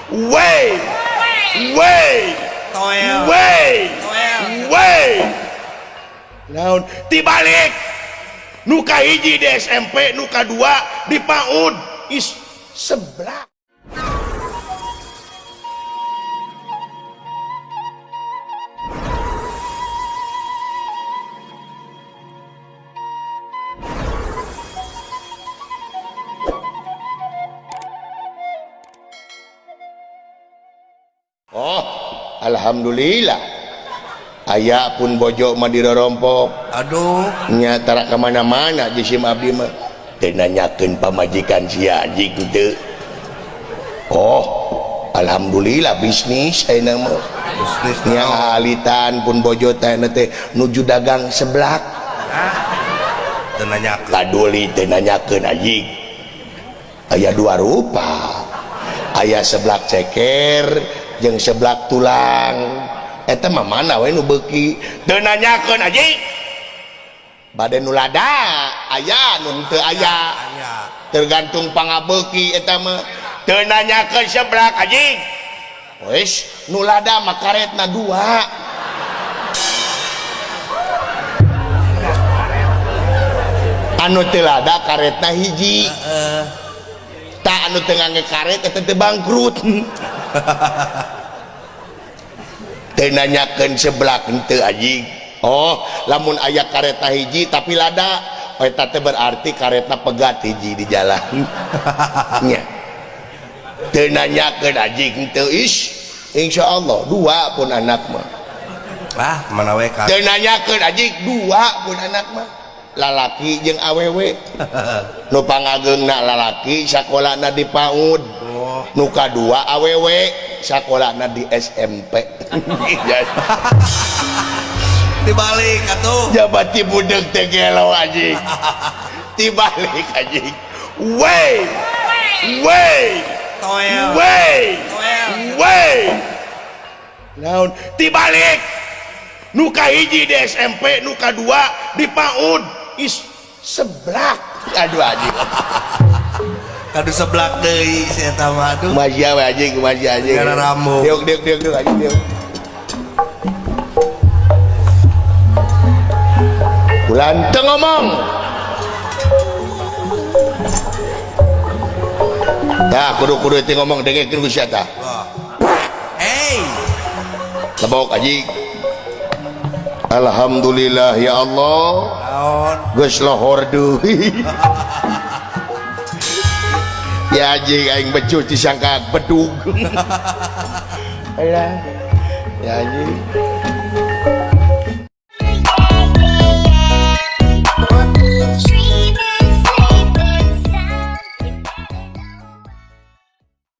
Wey, wey, naon tibalik nuka hiji di SMP, nuka dua di PAUD is sebelah. Oh, alhamdulillah. Aya pun bojo mah dirorompok. Aduh, nya tara ka mana-mana jisim abdi mah teu nanyakeun pamajikan si Haji teu. Oh, alhamdulillah bisnis ayeuna mah. Bisnis nya alitan pun bojo teh teh nuju dagang seblak. Teu nanyakeun. Kaduli teu nanyakeun Haji. Aya dua rupa. Aya seblak ceker jeung seblak tulang. Eta mah mana we nu beuki? Teu nanyakeun Haji. Bade nu lada aya nu teu aya. Tergantung pangabeuki eta mah. Teu nanyakeun seblak Haji. Wes nu lada mah karetna dua. Anu teu lada karetna hiji. Tak anu teu ngangge karet eta teu bangkrut. Teu nanyakeun seblak henteu Haji. Oh, lamun aya kareta hiji tapi lada, eta teh berarti kareta pegat hiji di jalan. Nya. Teu nanyakeun Haji henteu insyaallah dua pun anak mah. Ah, mana we ka. Teu nanyakeun Haji dua pun anak mah. Lalaki jeung awewe. Nu pangageungna lalaki sakolana di PAUD. Nu kadua awewe sakolana di SMP. Dibalik atuh. Jabat ti budeuk teh gelo Haji. Dibalik Haji. Wey. Naon dibalik. Nuka hiji di SMP, nuka dua di PAUD is seblak. Aduh Haji. Kadu seblak deui si eta mah aduh. Kumaha we Haji, kumaha Haji. Gara rambut. Diuk Haji diuk. Bulan teu ngomong. Tah kudu teu ngomong dengekeun ku sia tah. Hey. Lebok Haji. Alhamdulillah ya Allah. Geus lohor deui. Ya Haji aing becut disangka bedug. Ya Haji.